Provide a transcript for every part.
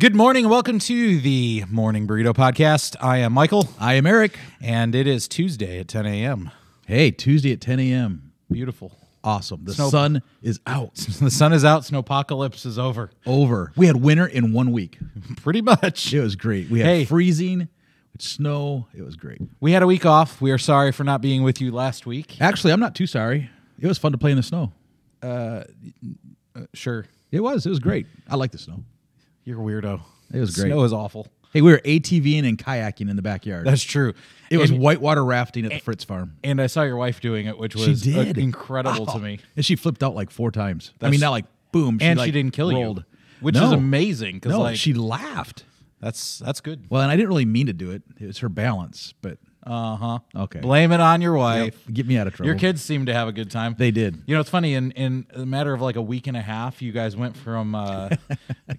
Good morning and welcome to the Morning Burrito Podcast. I am Michael. I am Eric. And it is Tuesday at 10 a.m. Hey, Tuesday at 10 a.m. Beautiful. Awesome. The sun is out. The sun is out. Snowpocalypse is over. We had winter in 1 week. Pretty much. It was great. We had freezing, snow. It was great. We had a week off. We are sorry for not being with you last week. Actually, I'm not too sorry. It was fun to play in the snow. Sure. It was great. I like the snow. You're a weirdo. It was great. Snow is awful. Hey, we were ATVing and kayaking in the backyard. That's true. It was whitewater rafting at the Fritz farm. And I saw your wife doing it, which was incredible to me. And she flipped out like 4 times. Not like boom. She didn't kill you, which is amazing. No, she laughed. That's good. Well, and I didn't really mean to do it. It was her balance, but... Okay. Blame it on your wife. Yep. Get me out of trouble. Your kids seemed to have a good time. They did. You know, it's funny. In a matter of like a week and a half, you guys went from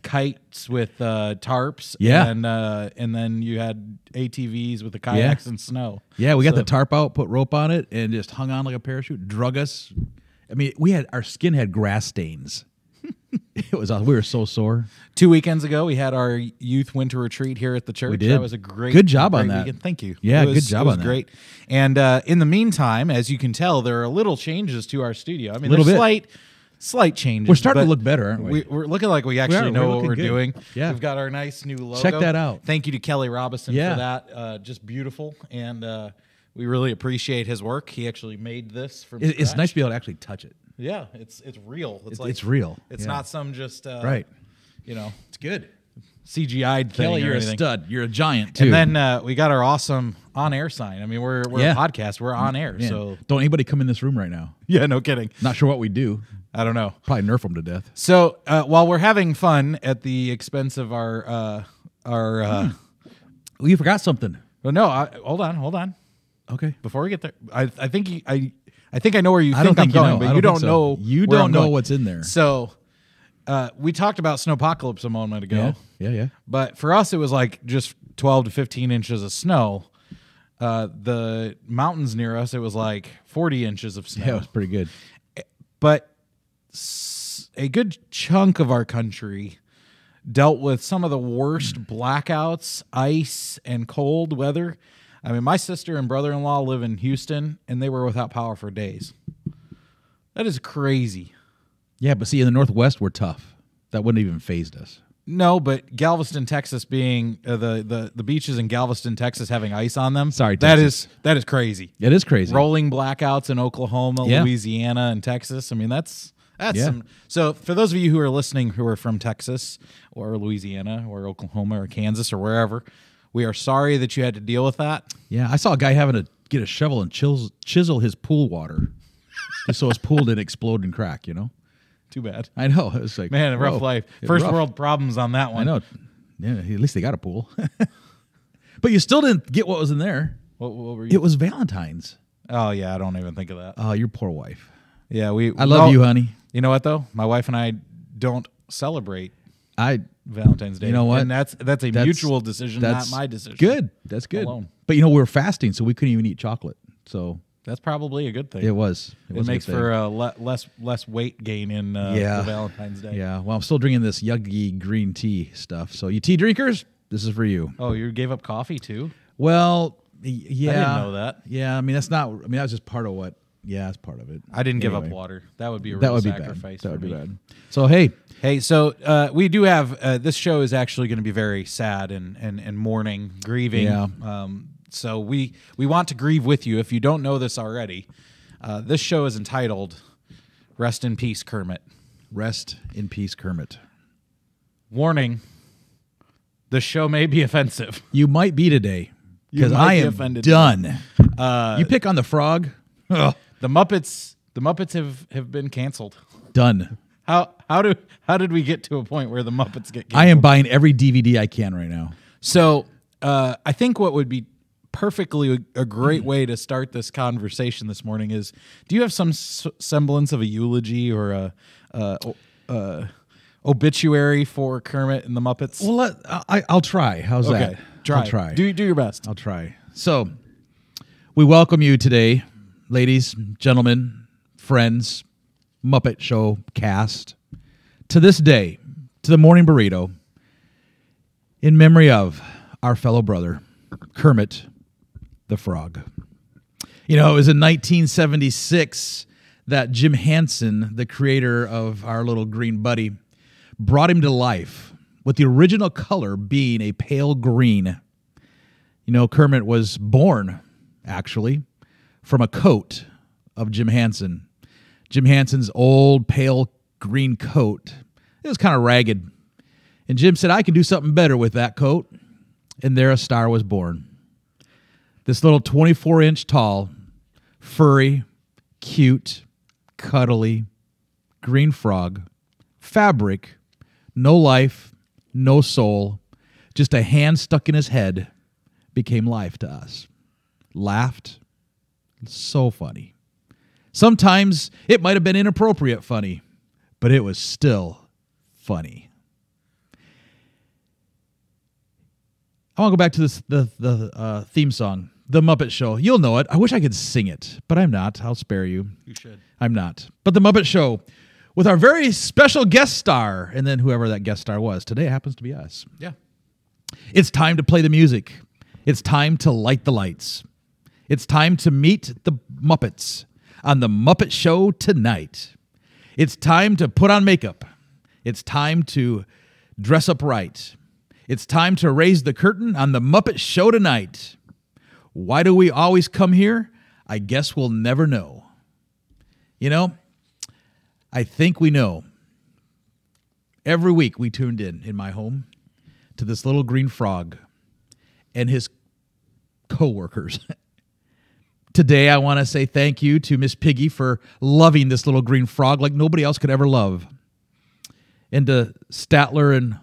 kites with tarps, and then you had ATVs with the kayaks and snow. Yeah, we got the tarp out, put rope on it, and just hung on like a parachute. Drug us. I mean, our skin had grass stains. It was awesome. We were so sore. 2 weekends ago, we had our youth winter retreat here at the church. We did. That was a good job on that. Weekend. Thank you. Yeah, good job on that. It was great. And in the meantime, as you can tell, there are little changes to our studio. I mean, there's slight changes. We're starting to look better, aren't we? We're looking like we actually know what we're doing. Yeah. We've got our nice new logo. Check that out. Thank you to Kelly Robinson for that. Just beautiful. And we really appreciate his work. He actually made this from scratch. It's nice to be able to actually touch it. Yeah, it's real. It's real. It's not some just right. You know, it's good. CGI'd thing. Kelly, you're a stud. You're a giant too. And then we got our awesome on-air sign. I mean, we're a podcast. We're on air. Yeah. So don't anybody come in this room right now. Yeah, no kidding. Not sure what we do. I don't know. Probably nerf them to death. So while we're having fun at the expense of our well, you forgot something. Well, no. Hold on. Okay. Before we get there, I think I know where you I don't think think I'm going, but you don't know. You don't know what's in there. So we talked about snowpocalypse a moment ago. Yeah. But for us, it was like just 12 to 15 inches of snow. The mountains near us, it was like 40 inches of snow. Yeah, it was pretty good. But a good chunk of our country dealt with some of the worst blackouts, ice, and cold weather. I mean, my sister and brother-in-law live in Houston, and they were without power for days. That is crazy. Yeah, but see, in the Northwest, we're tough. That wouldn't even phased us. No, but Galveston, Texas, being the beaches in Galveston, Texas, having ice on them. Sorry, Texas. That is crazy. It is crazy. Rolling blackouts in Oklahoma, Louisiana, and Texas. I mean, that's some. So for those of you who are listening who are from Texas or Louisiana or Oklahoma or Kansas or wherever, we are sorry that you had to deal with that. Yeah, I saw a guy having to get a shovel and chisel his pool water just so his pool didn't explode and crack, you know? Too bad. I know. It was like, man, a rough life. First world problems on that one. I know. Yeah, at least they got a pool. But you still didn't get what was in there. What were you? It was Valentine's. Oh, yeah, I don't even think of that. Oh, your poor wife. Yeah, I love you, honey. You know what, though? My wife and I don't celebrate Valentine's Day. You know what? And that's a mutual decision, not my decision. Good. That's good. Alone. But, we were fasting, so we couldn't even eat chocolate. So that's probably a good thing. It was. It makes for less weight gain in the Valentine's Day. Yeah. Well, I'm still drinking this Yuggy green tea stuff. So you tea drinkers, this is for you. Oh, you gave up coffee too? Well, yeah. I didn't know that. Yeah. I mean, that was just part of what. Yeah, that's part of it. I didn't give up water. That would be a real sacrifice. That would be bad. So so we do have this show is actually going to be very sad and mourning, grieving. Yeah. So we want to grieve with you. If you don't know this already, this show is entitled "Rest in Peace, Kermit." Rest in peace, Kermit. Warning: the show may be offensive. You might be today because I am offended. Done. You pick on the frog. Ugh. The Muppets have been canceled. Done. How did we get to a point where the Muppets get canceled? I am buying every DVD I can right now. So I think what would be perfectly a great way to start this conversation this morning is: do you have some semblance of a eulogy or a obituary for Kermit and the Muppets? Well, I'll try. How's that? Try. I'll try. Do your best. I'll try. So we welcome you today, ladies, gentlemen, friends, Muppet Show cast, to this day, to the Morning Burrito. in memory of our fellow brother, Kermit the Frog. You know, it was in 1976 that Jim Henson, the creator of our little green buddy, brought him to life, with the original color being a pale green. You know, Kermit was born, actually, from a coat of Jim Henson. Jim Henson's old, pale green coat, it was kind of ragged. And Jim said, I can do something better with that coat. And there a star was born. This little 24-inch tall, furry, cute, cuddly, green frog, fabric, no life, no soul, just a hand stuck in his head, became life to us. Laughed. So funny. Sometimes it might have been inappropriate funny, but it was still funny. I want to go back to the theme song, The Muppet Show. You'll know it. I wish I could sing it, but I'm not. I'll spare you. You should. I'm not. But The Muppet Show with our very special guest star, and then whoever that guest star was. Today happens to be us. Yeah. It's time to play the music. It's time to light the lights. It's time to meet the Muppets on The Muppet Show tonight. It's time to put on makeup. It's time to dress up right. It's time to raise the curtain on The Muppet Show tonight. Why do we always come here? I guess we'll never know. You know, I think we know. Every week we tuned in my home to this little green frog and his co-workers. Today I want to say thank you to Miss Piggy for loving this little green frog like nobody else could ever love. And to Statler and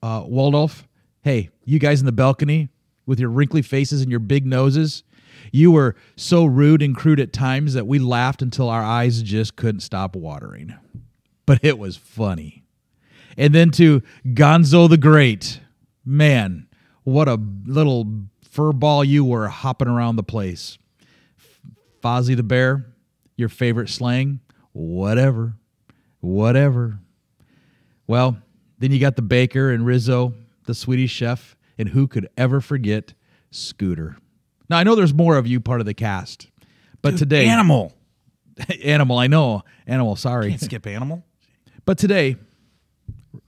Waldorf, hey, you guys in the balcony with your wrinkly faces and your big noses, you were so rude and crude at times that we laughed until our eyes just couldn't stop watering. But it was funny. And then to Gonzo the Great, man, what a little fur ball you were hopping around the place. Fozzie the Bear, your favorite slang? Whatever. Well, then you got the baker and Rizzo, the Swedish chef, and who could ever forget Scooter? Now, I know there's more of you part of the cast, but today... Animal, I know. Animal, sorry. Can't skip Animal. But today,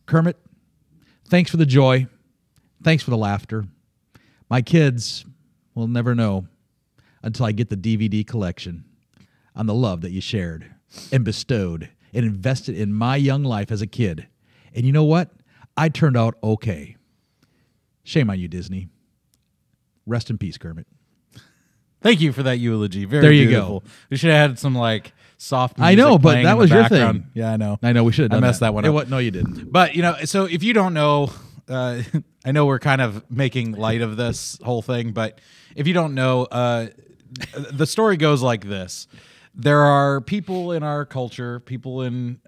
Kermit, thanks for the joy. Thanks for the laughter. My kids will never know until I get the DVD collection on the love that you shared and bestowed and invested in my young life as a kid. And you know what? I turned out okay. Shame on you, Disney. Rest in peace, Kermit. Thank you for that eulogy. Very there you beautiful. go. We should have had some like soft music I know, but playing that in was the your background. thing. Yeah, I know. I know. We should have done I messed that one up. No, you didn't. But, you know, so if you don't know, I know we're kind of making light of this whole thing, but if you don't know, the story goes like this. There are people in our culture, people in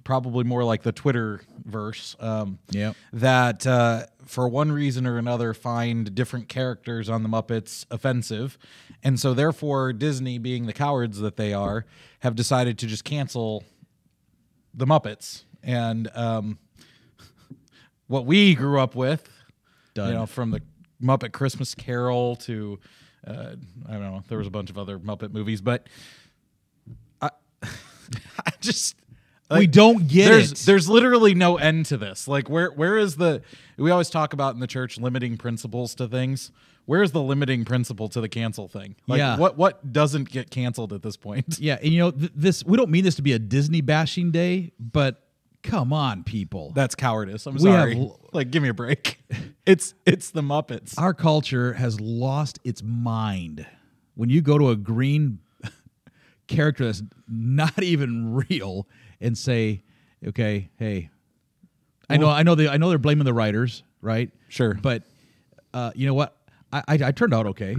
probably more like the Twitter verse, that for one reason or another find different characters on the Muppets offensive. And so therefore Disney, being the cowards that they are, have decided to just cancel the Muppets. And what we grew up with, Done. you know, from the Muppet Christmas Carol to, I don't know, there was a bunch of other Muppet movies, but I just... Like, we don't get it. There's literally no end to this. Like, where is the... We always talk about in the church limiting principles to things. Where's the limiting principle to the cancel thing? Like, Yeah. What doesn't get canceled at this point? Yeah, and you know, this, we don't mean this to be a Disney bashing day, but come on, people. That's cowardice. I'm We sorry. have- Like, give me a break. It's the Muppets. Our culture has lost its mind. When you go to a green character that's not even real and say, okay, hey, I know they're blaming the writers, right? Sure. But you know what? I turned out okay.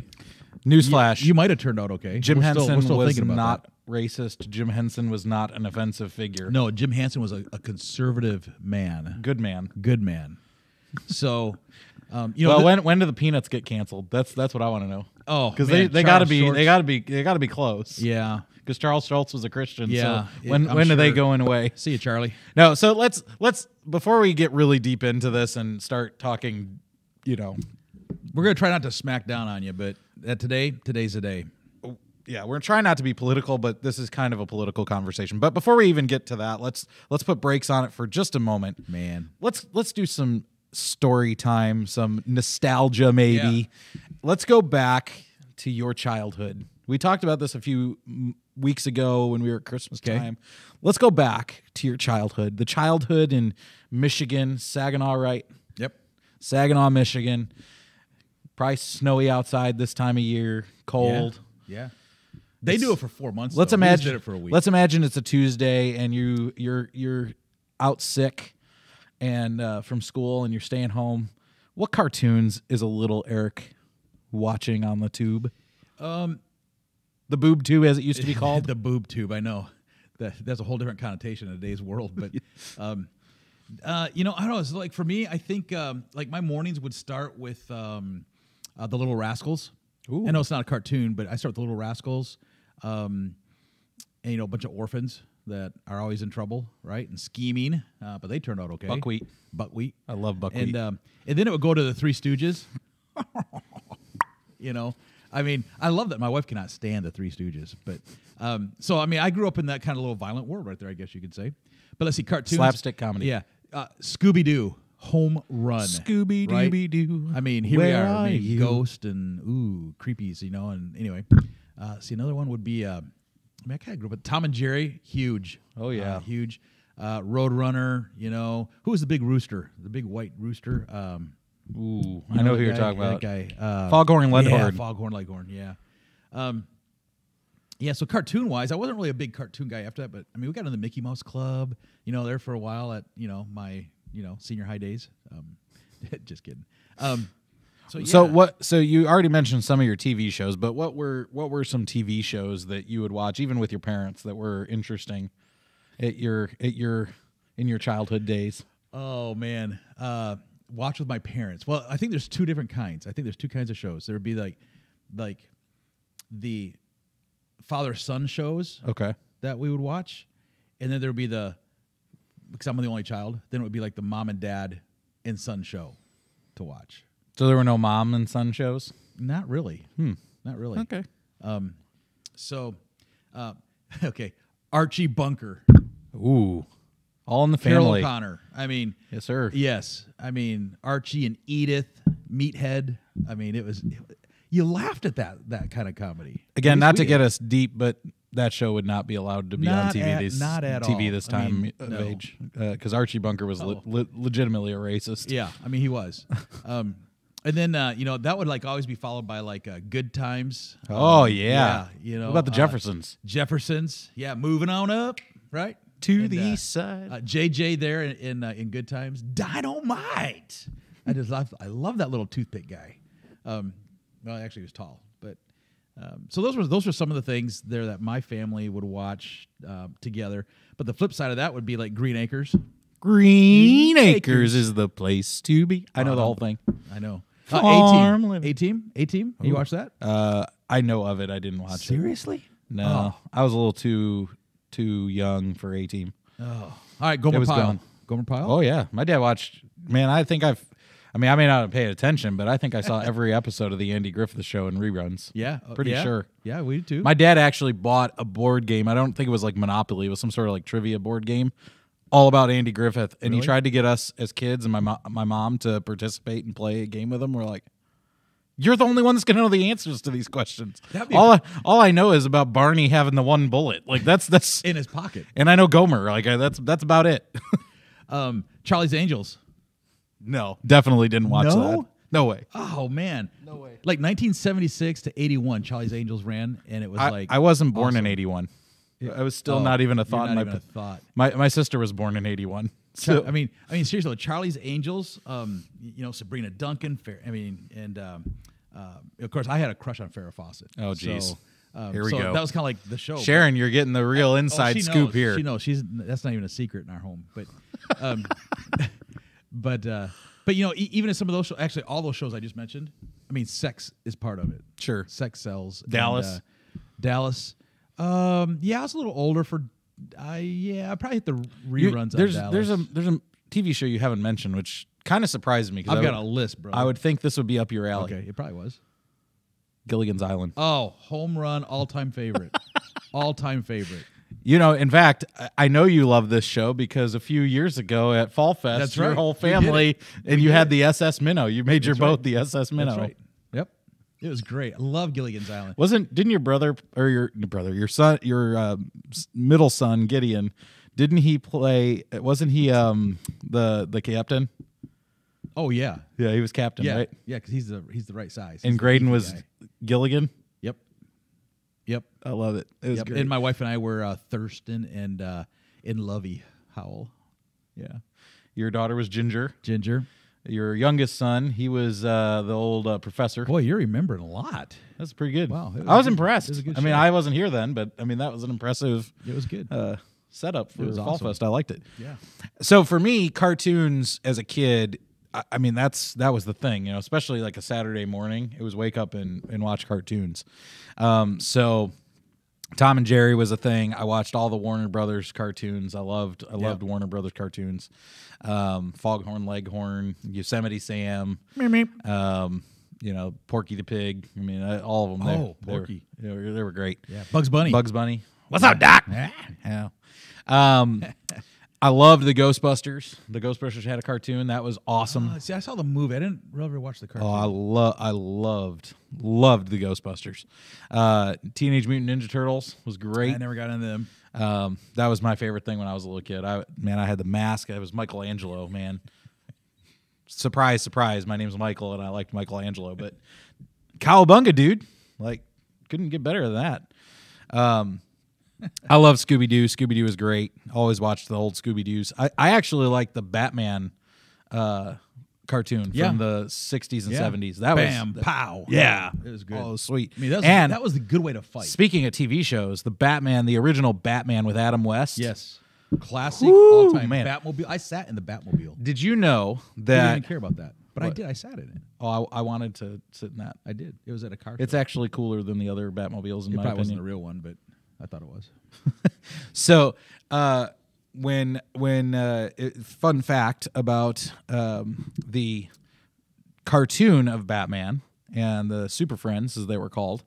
Newsflash. You might have turned out okay. Jim We're Henson still was thinking about not that. racist. Jim Henson was not an offensive figure. No, Jim Henson was a conservative man. Good man. Good man. So When do the Peanuts get canceled? That's what I want to know. Oh, because man, they got to be close. Yeah, because Charles Schultz was a Christian. Yeah, so when do they go away? See you, Charlie. No, so let's before we get really deep into this and start talking, we're gonna try not to smack down on you, but today's the day. Yeah, we're trying not to be political, but this is kind of a political conversation. But before we even get to that, let's put brakes on it for just a moment. Man, let's do some story time, some nostalgia maybe. Yeah. Let's go back to your childhood. We talked about this a few weeks ago when we were at Christmas time. Let's go back to your childhood. The childhood in Michigan, Saginaw, right? Yep. Saginaw, Michigan. Probably snowy outside this time of year, cold. Yeah. They do it for 4 months. Let's imagine. We just did it for a week. Let's imagine it's a Tuesday and you're out sick and from school and you're staying home. What cartoons is a little Eric watching on the tube? The boob tube, as it used to be called. The boob tube. I know that's a whole different connotation in today's world. But I don't know. It's like for me, I think like my mornings would start with the Little Rascals. Ooh. I know it's not a cartoon, but I start with the Little Rascals. And a bunch of orphans that are always in trouble, right? And scheming, but they turned out okay. Buckwheat. I love buckwheat. And then it would go to the Three Stooges. I mean, I love that. My wife cannot stand the Three Stooges, but so I mean, I grew up in that kind of little violent world right there, I guess you could say. But let's see, cartoons, slapstick comedy. Yeah, Scooby Doo. Home Run. Scooby Dooby Doo. I mean, here we are. I mean, Ghost and creepies, and anyway. See, another one would be, I kind of grew up with Tom and Jerry, huge. Oh, yeah. Huge. Roadrunner, who was the big rooster? The big white rooster. I know who you're talking about. That guy. Foghorn Leghorn. Yeah, Foghorn Leghorn, yeah. Yeah, so cartoon-wise, I wasn't really a big cartoon guy after that, but, I mean, we got in the Mickey Mouse Club, there for a while at, my... senior high days. Just kidding. So you already mentioned some of your TV shows, but what were some TV shows that you would watch, even with your parents, that were interesting in your childhood days? Oh man, watch with my parents. Well, I think there's two different kinds. I think there's two kinds of shows. There would be like the father-son shows. Okay. That we would watch, and then there would be because I'm the only child, then it would be like the mom and dad and son show to watch. So there were no mom and son shows? Not really. Not really. Okay. Okay. Archie Bunker. Ooh. All in the Carol family. O'Connor. I mean. Yes, sir. Yes. I mean, Archie and Edith, Meathead. I mean, you laughed at that kind of comedy. Again, not to get us deep, but that show would not be allowed to be on TV. Not at TV all. this time of age, because Archie Bunker was legitimately a racist. Yeah, I mean he was. And then that would like always be followed by like Good Times. Oh yeah. What about the Jeffersons? Jeffersons, yeah, moving on up, right to the east side. JJ there in Good Times. Dynamite. I love that little toothpick guy. Well, actually, he was tall, but. So those were some of the things there that my family would watch together. But the flip side of that would be like Green Acres. Green Acres is the place to be. I know the whole thing. I know. A-Team. A-Team. You watch that? I know of it. I didn't watch it. Seriously? No. I was a little too young for A-Team. Oh. All right, Gomer Pyle. Gomer Pyle? Oh, yeah. My dad watched... Man, I may not have paid attention, but I think I saw every episode of the Andy Griffith Show in reruns. Yeah. Pretty sure. Yeah, we did too. My dad actually bought a board game. I don't think it was like Monopoly. It was some sort of like trivia board game all about Andy Griffith. And he tried to get us as kids and my mom to participate and play a game with him. We're like, you're the only one that's going to know the answers to these questions. All I know is about Barney having the one bullet. Like that's in his pocket. And I know Gomer. Like that's about it. Charlie's Angels. No, definitely didn't watch that. No way. Oh man, no way. Like 1976 to 81, Charlie's Angels ran, and it was I wasn't born in 81. I was still not even a thought. Not even a thought. My sister was born in 81. So I mean seriously, Charlie's Angels. Sabrina Duncan. Of course, I had a crush on Farrah Fawcett. Oh jeez. Here we so go. That was kind of like the show. Sharon, you're getting the real inside scoop here. She knows. That's not even a secret in our home. But But even in some of those shows, actually all those shows I just mentioned, I mean, sex is part of it. Sure. Sex sells. Dallas. And, Dallas. Yeah, I was a little older for. I probably hit the reruns. There's on Dallas. there's a TV show you haven't mentioned, which kind of surprised me. I've got a list, bro. I would think this would be up your alley. Okay, it probably was. Gilligan's Island. Oh, home run, all-time favorite. All-time favorite. In fact, I know you love this show because a few years ago at Fall Fest, That's your right. whole family, and you had the SS Minnow. You made your boat the SS Minnow. That's right. Yep. It was great. I love Gilligan's Island. Didn't your brother or your son, your middle son Gideon, didn't he play? Wasn't he the captain? Oh yeah. Yeah, he was captain, Yeah. right? Yeah, because he's the right size. And He's the Graydon beefy was guy. Gilligan. Yep. I love it. It was Yep. great. And my wife and I were Thurston and in Lovey Howell. Yeah. Your daughter was Ginger. Ginger. Your youngest son, he was the old professor. Boy, you're remembering a lot. That's pretty good. Wow, it was I was good. impressed. It was a good I mean, show. I wasn't here then, but I mean that was an impressive It was good. setup for was Fall awesome. Fest. I liked it. Yeah. So for me, cartoons as a kid, I mean that was the thing, especially like a Saturday morning. It was wake up and watch cartoons. So Tom and Jerry was a thing. I watched all the Warner Brothers cartoons. I loved Warner Brothers cartoons. Foghorn Leghorn, Yosemite Sam, Porky the Pig. I mean, all of them. Oh, Porky. They were great. Yeah. Bugs Bunny. Bugs Bunny. What's up, Doc? Yeah. I loved the Ghostbusters. The Ghostbusters had a cartoon that was awesome. See, I saw the movie. I didn't really watch the cartoon. I loved the Ghostbusters. Teenage Mutant Ninja Turtles was great. I never got into them. That was my favorite thing when I was a little kid. I had the mask. It was Michelangelo, man. Surprise, surprise. My name's Michael, and I liked Michelangelo. But Cowabunga, dude. Like, couldn't get better than that. I love Scooby-Doo. Scooby-Doo is great. Always watched the old Scooby-Doos. I actually like the Batman cartoon from the 60s and 70s. That Bam, was pow. Yeah. It was good. Oh, sweet. I mean, that was the good way to fight. Speaking of TV shows, the original Batman with Adam West. Yes. Classic, Woo, all-time man. Batmobile. I sat in the Batmobile. Did you know I that? didn't care about that. But I What? did. I sat in it. Oh, I wanted to sit in that. I did. It was at a car It's show. actually cooler than the other Batmobiles in It my probably wasn't opinion. a real one, but I thought it was. So, fun fact about the cartoon of Batman and the Super Friends, as they were called.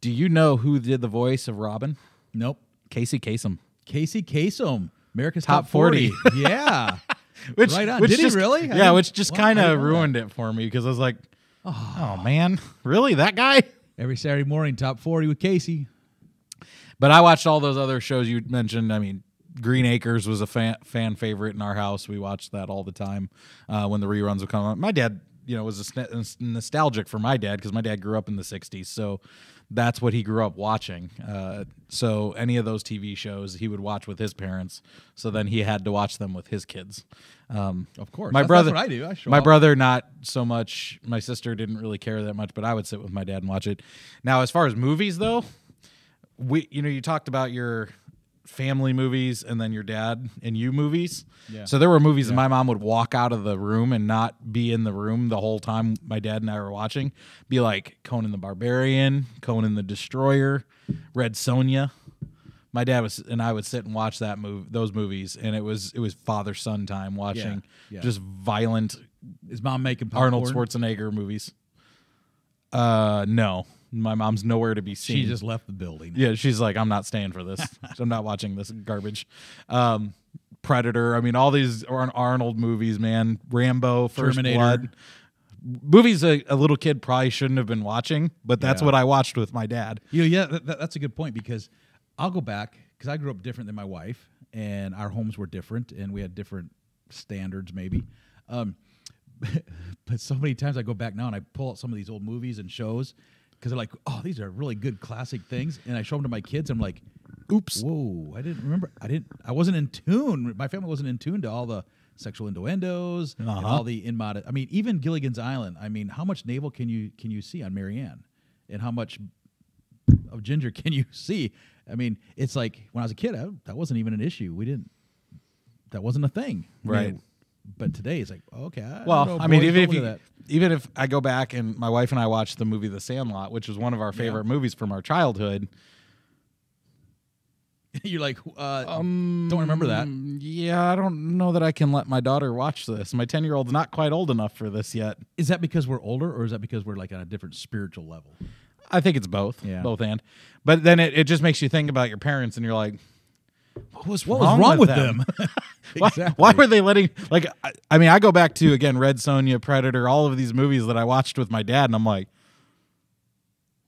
Do you know who did the voice of Robin? Nope. Casey Kasem. Casey Kasem, America's Top Top 40. 40. Yeah. Which, Right on. which Did he just- really? I Yeah, didn't- which just Wow, I kind didn't of know that. ruined it for me because I was like, oh man, really? That guy? Every Saturday morning, Top 40 with Casey. But I watched all those other shows you mentioned. I mean, Green Acres was a fan favorite in our house. We watched that all the time when the reruns would come on. My dad, was nostalgic for my dad because my dad grew up in the 60s. So that's what he grew up watching. So any of those TV shows he would watch with his parents. So then he had to watch them with his kids. Of course. My That's brother, what I do. I show my up. brother, not so much. My sister didn't really care that much, but I would sit with my dad and watch it. Now, as far as movies, though, you talked about your family movies and then your dad and you movies. Yeah. So there were movies that my mom would walk out of the room and not be in the room the whole time my dad and I were watching. Be like Conan the Barbarian, Conan the Destroyer, Red Sonja. My dad and I would sit and watch those movies, and it was father-son time watching Yeah. just violent Is mom making popcorn? Arnold Schwarzenegger movies. No. My mom's nowhere to be seen. She just left the building. Yeah, she's like, I'm not staying for this. I'm not watching this garbage. Predator. I mean, all these Arnold movies, man. Rambo, First Terminator. Blood. Movies a little kid probably shouldn't have been watching, but that's Yeah. what I watched with my dad. That's a good point because I'll go back because I grew up different than my wife, and our homes were different, and we had different standards maybe. But so many times I go back now and I pull out some of these old movies and shows because they're like, oh, these are really good classic things, and I show them to my kids. And I'm like, oops, whoa, I didn't remember. I wasn't in tune. My family wasn't in tune to all the sexual innuendos and all the immodest. I mean, even Gilligan's Island. I mean, how much navel can you see on Marianne, and how much of Ginger can you see? I mean, it's like when I was a kid, that wasn't even an issue. That wasn't a thing. I mean, Right. But today it's like, okay. Well, I mean, even if I go back and my wife and I watched the movie The Sandlot, which was one of our favorite movies from our childhood. You're like, don't remember that. Yeah, I don't know that I can let my daughter watch this. My 10-year-old's not quite old enough for this yet. Is that because we're older, or is that because we're like on a different spiritual level? I think it's both. Yeah. Both and. But then it just makes you think about your parents, and you're like, what was wrong with them? Exactly. Why were they letting, like, I mean, I go back to, again, Red Sonja, Predator, all of these movies that I watched with my dad, and I'm like,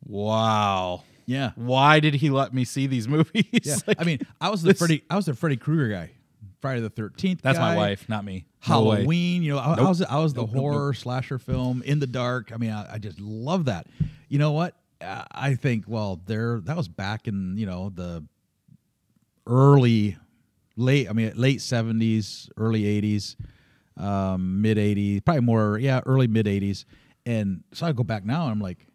wow. Yeah. Why did he let me see these movies? Yeah. Like, I mean, I was the Freddy Krueger guy. Friday the 13th. That's guy. my wife, not me. Halloween. You know, I was the horror slasher film In the Dark. I mean, I just love that. You know what? I think that was back in the late 70s, early 80s, mid 80s, probably more early mid 80s. And so I go back now and I'm like,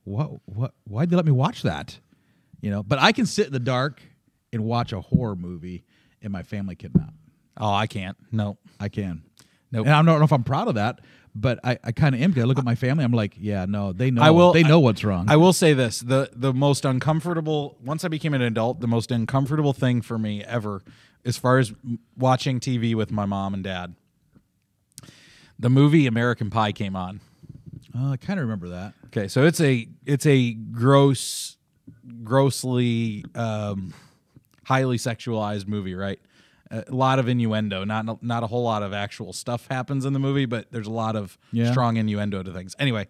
why'd they let me watch that? But I can sit in the dark and watch a horror movie, and my family cannot. Oh, I can't. No. I can. Nope. And I don't know if I'm proud of that, but I kind of am. I look at my family, I'm like, yeah, no, they know. They know what's wrong. I will say this: the most uncomfortable, once I became an adult, the most uncomfortable thing for me ever, as far as watching TV with my mom and dad, the movie American Pie came on. I kind of remember that. Okay, so it's a grossly highly sexualized movie, right? A lot of innuendo, not a whole lot of actual stuff happens in the movie, but there's a lot of strong innuendo to things. Anyway,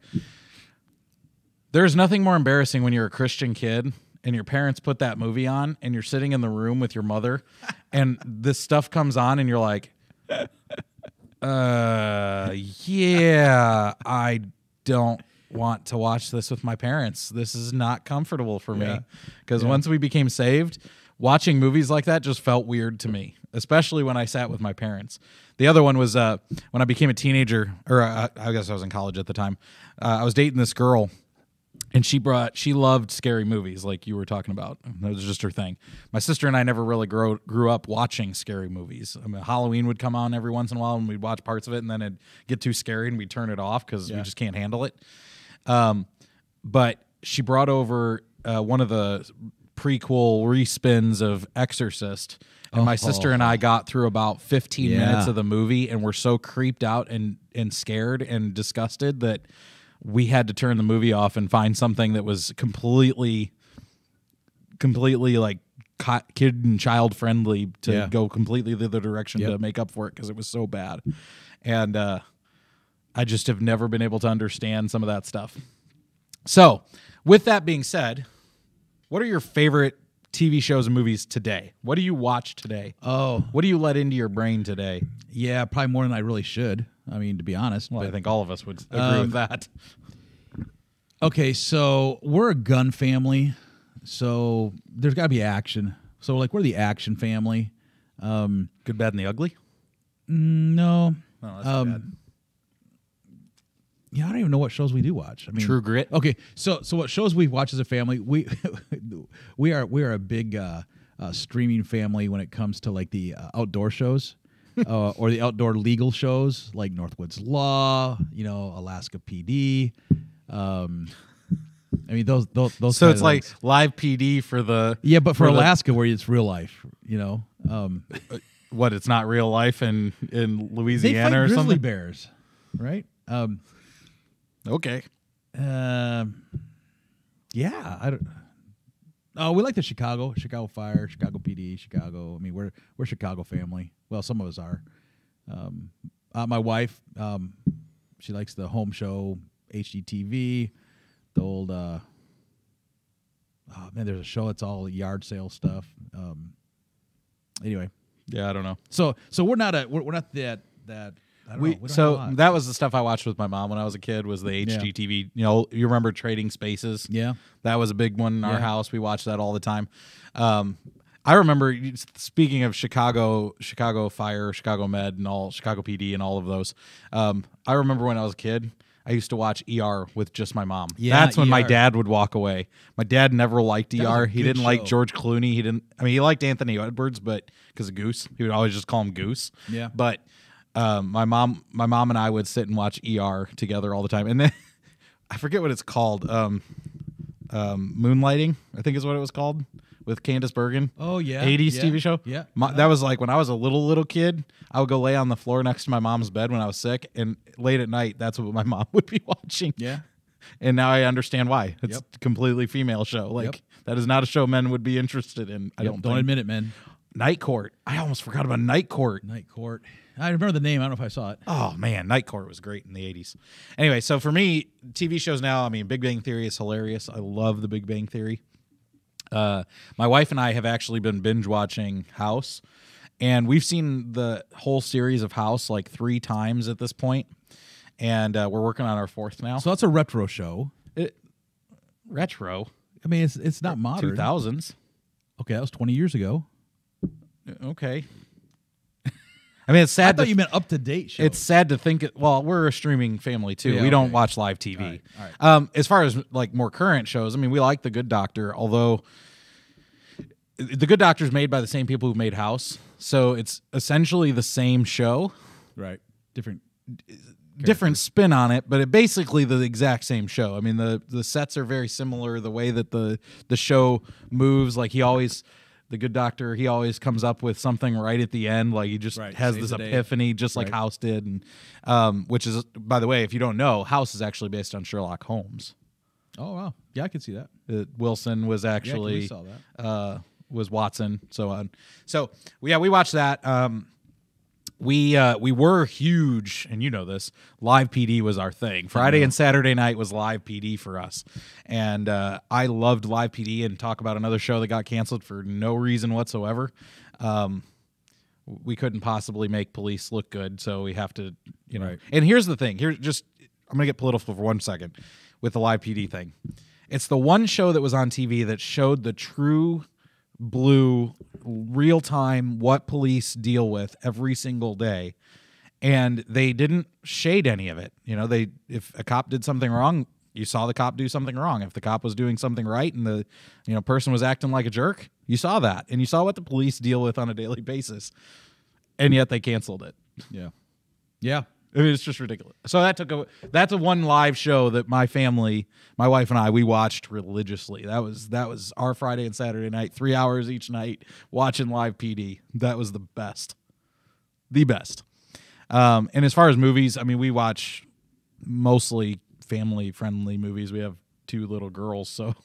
there's nothing more embarrassing when you're a Christian kid and your parents put that movie on and you're sitting in the room with your mother and this stuff comes on and you're like, yeah, I don't want to watch this with my parents. This is not comfortable for me. Because once we became saved, watching movies like that just felt weird to me, especially when I sat with my parents. The other one was when I became a teenager, or I guess I was in college at the time. I was dating this girl, and she loved scary movies like you were talking about. That was just her thing. My sister and I never really grew up watching scary movies. I mean, Halloween would come on every once in a while, and we'd watch parts of it, and then it'd get too scary, and we'd turn it off because we just can't handle it. But she brought over one of the prequel respins of Exorcist, and my sister and I got through about 15 minutes of the movie, and we're so creeped out and scared and disgusted that we had to turn the movie off and find something that was completely like kid and child friendly to go completely the other direction to make up for it because it was so bad. And I just have never been able to understand some of that stuff. So, with that being said, what are your favorite TV shows and movies today? What do you watch today? Oh. What do you let into your brain today? Yeah, probably more than I really should. I mean, to be honest. Well, I think all of us would agree with that. Okay, so we're a gun family, so there's got to be action. So, like, we're the action family. Good, Bad, and the Ugly? No. Oh, that's too bad. Yeah, I don't even know what shows we do watch. I mean, True Grit. Okay, so what shows we watch as a family? We are a big streaming family when it comes to like the outdoor shows or the outdoor legal shows like Northwoods Law, Alaska PD. I mean those. So it's like live PD for the but for Alaska where it's real life. What? It's not real life in Louisiana they fight or grizzly something. Bears, right? Okay. Yeah, I don't. Oh, we like the Chicago Fire, Chicago PD, Chicago. I mean, we're a Chicago family. Well, some of us are. My wife, she likes the home show, HGTV, the old. Oh man, there's a show. It's all yard sale stuff. Anyway. Yeah, I don't know. So we're not that. I don't know. So that was the stuff I watched with my mom when I was a kid. Was the HGTV? You remember Trading Spaces? Yeah, that was a big one in our house. We watched that all the time. I remember, speaking of Chicago Fire, Chicago Med, and all Chicago PD, and all of those. I remember when I was a kid, I used to watch ER with just my mom. Yeah, that's when my ER. dad would walk away. My dad never liked ER. He didn't like show. George Clooney. He liked Anthony Edwards, but because of Goose, he would always just call him Goose. Yeah, but My mom and I would sit and watch ER together all the time, and then I forget what it's called. Moonlighting, I think is what it was called, with Candace Bergen. Oh yeah, 80s TV show. Yeah, That was like when I was a little kid. I would go lay on the floor next to my mom's bed when I was sick, and late at night, that's what my mom would be watching. Yeah. And now I understand why. It's a completely female show. Like that is not a show men would be interested in. I don't admit it, man. Night Court. I almost forgot about Night Court. Night Court. I remember the name. I don't know if I saw it. Oh man, Night Court was great in the 80s. Anyway, so for me, TV shows now, I mean, Big Bang Theory is hilarious. I love the Big Bang Theory. My wife and I have actually been binge watching House, and we've seen the whole series of House like 3 times at this point, and we're working on our 4th now. So that's a retro show. Retro. I mean, it's not modern. 2000s. Okay, that was 20 years ago. Okay. I mean, it's sad. I thought you meant up to date shows. It's sad to think. Well, we're a streaming family too. We don't watch live TV. All right. As far as like more current shows, I mean, we like The Good Doctor. Although The Good Doctor is made by the same people who made House, so it's essentially the same show. Right. Different spin on it, but it basically the exact same show. I mean, the sets are very similar. The way that the show moves, like the Good Doctor, he always comes up with something right at the end. Like he just has this epiphany, just like House did. And which is, by the way, if you don't know, House is actually based on Sherlock Holmes. Oh wow, yeah, I can see that. Wilson was actually we saw that. Was Watson, so on. So we watched that. We were huge, and you know this. Live PD was our thing. Friday and Saturday night was live PD for us, and I loved live PD. And talk about another show that got canceled for no reason whatsoever. We couldn't possibly make Police look good, so we have to, you know. Right. And here's the thing. I'm gonna get political for 1 second with the live PD thing. It's the one show that was on TV that showed the true blue real time what police deal with every single day, and they didn't shade any of it. You know, if a cop did something wrong, you saw the cop do something wrong. If the cop was doing something right and the person was acting like a jerk, you saw that, and you saw what the police deal with on a daily basis, and yet they canceled it. Yeah. I mean, it's just ridiculous. So that's a one live show that my family, my wife and I, we watched religiously. That was our Friday and Saturday night, 3 hours each night watching live PD. That was the best. And as far as movies, I mean, we watch mostly family friendly movies. We have 2 little girls, so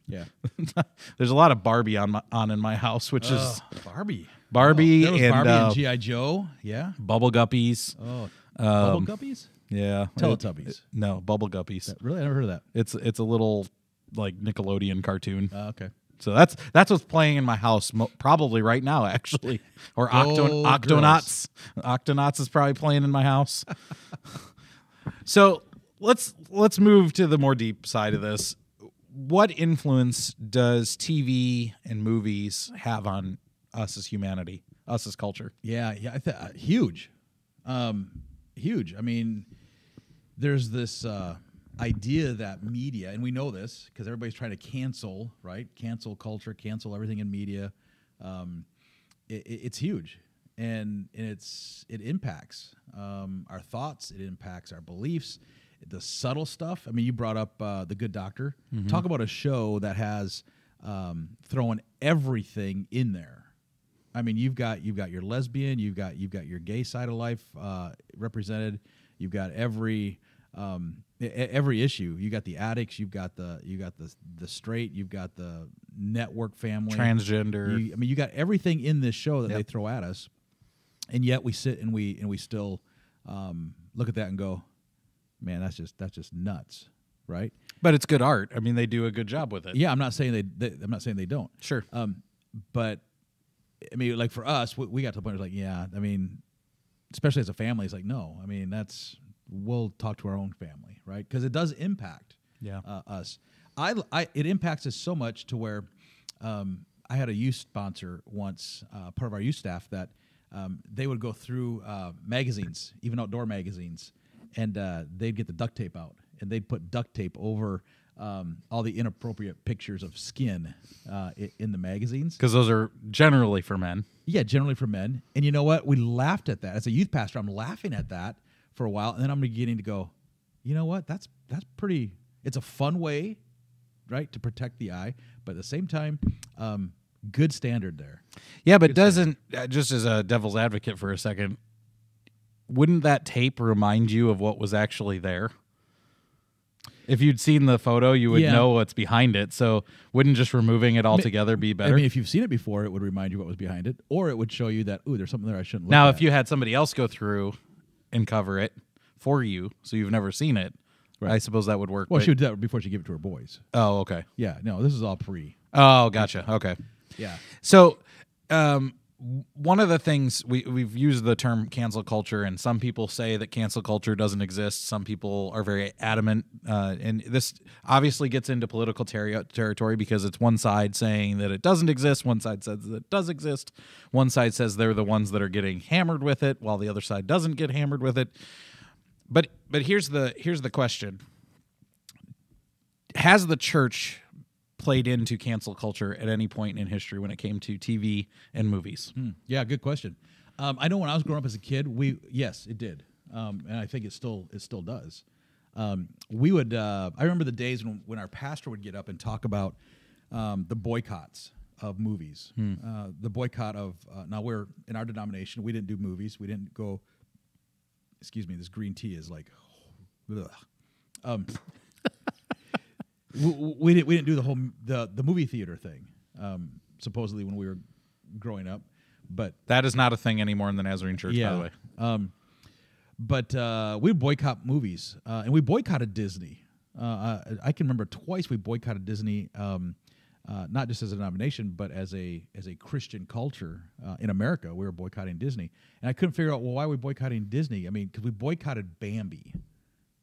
there's a lot of Barbie on in my house, which is Barbie. There was and Barbie and G.I. Joe. Yeah. Bubble Guppies. Oh, Bubble Guppies? Yeah. Teletubbies. No, Bubble Guppies. Really? I never heard of that. It's a little like Nickelodeon cartoon. Okay. So that's what's playing in my house probably right now, actually. Or Octonauts. Octonauts is probably playing in my house. So let's move to the more deep side of this. What influence does TV and movies have on us as humanity, us as culture? Yeah, huge, huge. I mean, there's this idea that media, and we know this because everybody's trying to cancel, right? Cancel culture, cancel everything in media. It's huge, and it impacts our thoughts. It impacts our beliefs. The subtle stuff. I mean, you brought up The Good Doctor. Mm-hmm. Talk about a show that has thrown everything in there. I mean, you've got your lesbian, you've got your gay side of life represented. You've got every issue. You got the addicts. You've got the straight. You've got the network family, transgender. I mean, you got everything in this show that they throw at us, and yet we sit and we still look at that and go, man, that's just nuts, right? But it's good art. I mean, they do a good job with it. Yeah, I'm not saying they don't. Sure. But I mean, like for us, we got to the point where it's like, yeah, I mean, especially as a family, it's like, no, I mean, we'll talk to our own family, right? Because it does impact us. It impacts us so much to where I had a youth sponsor once, part of our youth staff, that they would go through magazines, even outdoor magazines, and they'd get the duct tape out, and they'd put duct tape over all the inappropriate pictures of skin in the magazines. Because those are generally for men. Yeah, generally for men. And you know what? We laughed at that. As a youth pastor, I'm laughing at that for a while, and then I'm beginning to go, you know what? That's pretty. It's a fun way, right, to protect the eye, but at the same time, good standard there. Yeah, but doesn't, just as a devil's advocate for a second, wouldn't that tape remind you of what was actually there? If you'd seen the photo, you would know what's behind it. So wouldn't just removing it altogether be better? I mean, if you've seen it before, it would remind you what was behind it, or it would show you that, ooh, there's something there I shouldn't look at. Now, if you had somebody else go through and cover it for you, so you've never seen it, right, I suppose that would work. Well, she would do that before she gave it to her boys. Oh, okay. Yeah, no, this is all pre. Oh, gotcha. Okay. Yeah. So, one of the things we've used the term cancel culture, and some people say that cancel culture doesn't exist. Some people are very adamant, and this obviously gets into political territory because it's one side saying that it doesn't exist, one side says that it does exist, one side says they're the ones that are getting hammered with it, while the other side doesn't get hammered with it. But here's the question: has the church played into cancel culture at any point in history when it came to TV and movies? Yeah, good question. I know when I was growing up as a kid, yes, it did, and I think it still does. We would. I remember the days when our pastor would get up and talk about the boycotts of movies. The boycott of now we're in our denomination. We didn't do movies. We didn't go. Excuse me. This green tea is like. We didn't do the whole the movie theater thing, supposedly when we were growing up, but that is not a thing anymore in the Nazarene Church, by the way. But we boycott movies, and we boycotted Disney. I can remember twice we boycotted Disney, not just as a denomination, but as a Christian culture in America. We were boycotting Disney, and I couldn't figure out, well, why are we boycotting Disney? I mean, because we boycotted Bambi.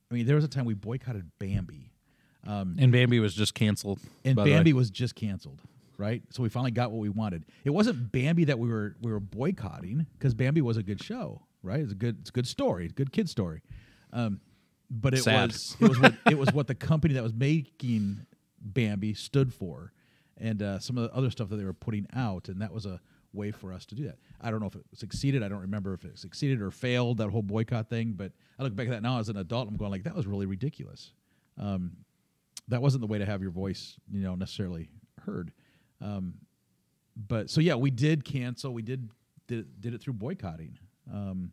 I mean, there was a time we boycotted Bambi. And Bambi was just canceled. And Bambi was just canceled, right? So we finally got what we wanted. It wasn't Bambi that we were boycotting, because Bambi was a good show, right? It's a good story, good kid story. But it was what the company that was making Bambi stood for, and some of the other stuff that they were putting out, and that was a way for us to do that. I don't know if it succeeded. I don't remember if it succeeded or failed, that whole boycott thing. But I look back at that now as an adult, I'm going like, that was really ridiculous. That wasn't the way to have your voice, necessarily heard. But so yeah, we did cancel. We did it through boycotting. And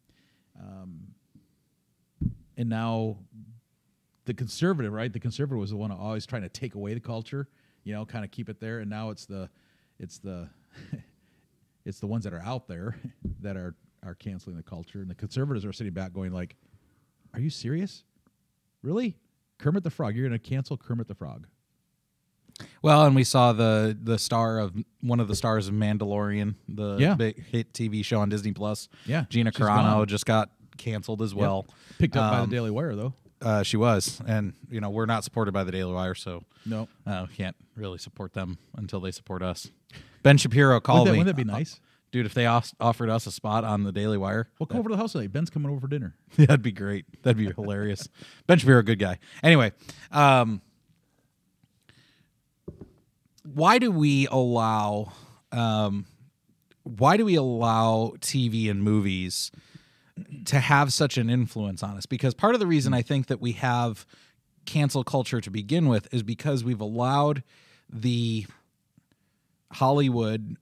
now the conservative, right? The conservative was the one always trying to take away the culture, kind of keep it there. And now it's the it's the ones that are out there that are canceling the culture. And the conservatives are sitting back going like, are you serious? Really? Kermit the Frog, you're going to cancel Kermit the Frog? Well, and we saw the star of one of the stars of Mandalorian, the big hit TV show on Disney Plus. Yeah, Gina Carano just got canceled as well. Picked up by the Daily Wire, though. She was, and we're not supported by the Daily Wire, so no, can't really support them until they support us. Ben Shapiro called me. Wouldn't that be nice? Dude, if they offered us a spot on the Daily Wire. Well, come over to the house today. Ben's coming over for dinner. That'd be great. That'd be hilarious. Ben Shapiro, good guy. Anyway, why do we allow TV and movies to have such an influence on us? Because part of the reason I think that we have cancel culture to begin with is because we've allowed the Hollywood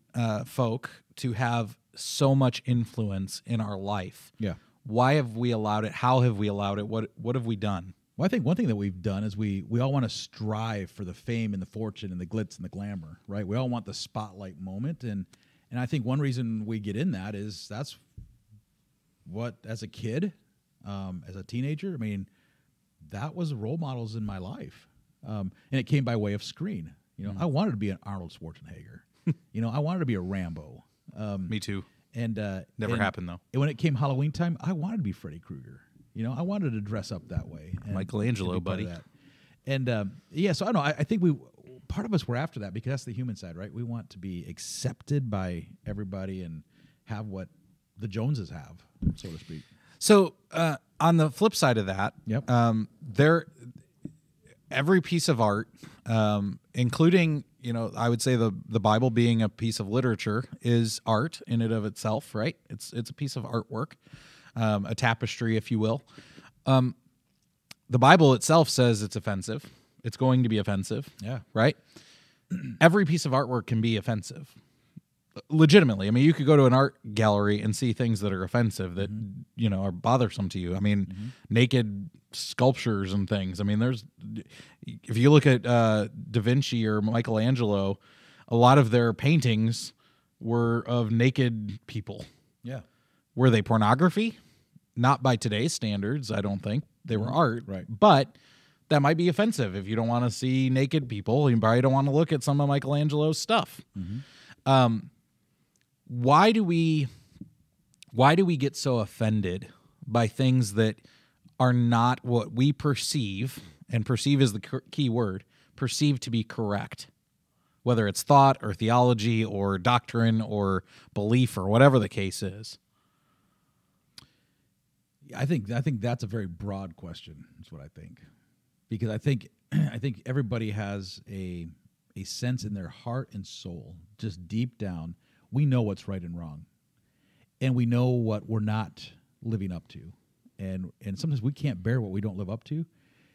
folk to have so much influence in our life. Yeah. Why have we allowed it? How have we allowed it? What have we done? Well, I think one thing that we've done is we all want to strive for the fame and the fortune and the glitz and the glamour, right? We all want the spotlight moment, and I think one reason we get in that is that's what, as a kid, as a teenager, I mean, that was role models in my life, and it came by way of screen. I wanted to be an Arnold Schwarzenegger. I wanted to be a Rambo. Me too. And never happened though. And when it came Halloween time, I wanted to be Freddy Krueger. I wanted to dress up that way. Michelangelo, buddy. And so I don't know. I think part of us were after that because that's the human side, right? We want to be accepted by everybody and have what the Joneses have, so to speak. So on the flip side of that, yep. every piece of art, including, I would say the Bible being a piece of literature is art in and of itself, right? It's a piece of artwork, a tapestry, if you will. The Bible itself says it's offensive. It's going to be offensive. Yeah. Right? Every piece of artwork can be offensive. Legitimately. I mean, you could go to an art gallery and see things that are offensive that, are bothersome to you. I mean, naked sculptures and things. I mean, if you look at Da Vinci or Michelangelo, a lot of their paintings were of naked people. Yeah. Were they pornography? Not by today's standards, I don't think. They were art. Right. But that might be offensive if you don't want to see naked people. You probably don't want to look at some of Michelangelo's stuff. Why do we get so offended by things that are not what we perceive, and perceive is the key word, perceive to be correct, whether it's thought or theology or doctrine or belief or whatever the case is? I think that's a very broad question. Is what I think, because I think everybody has a sense in their heart and soul, just deep down, we know what's right and wrong, and we know what we're not living up to, and sometimes we can't bear what we don't live up to,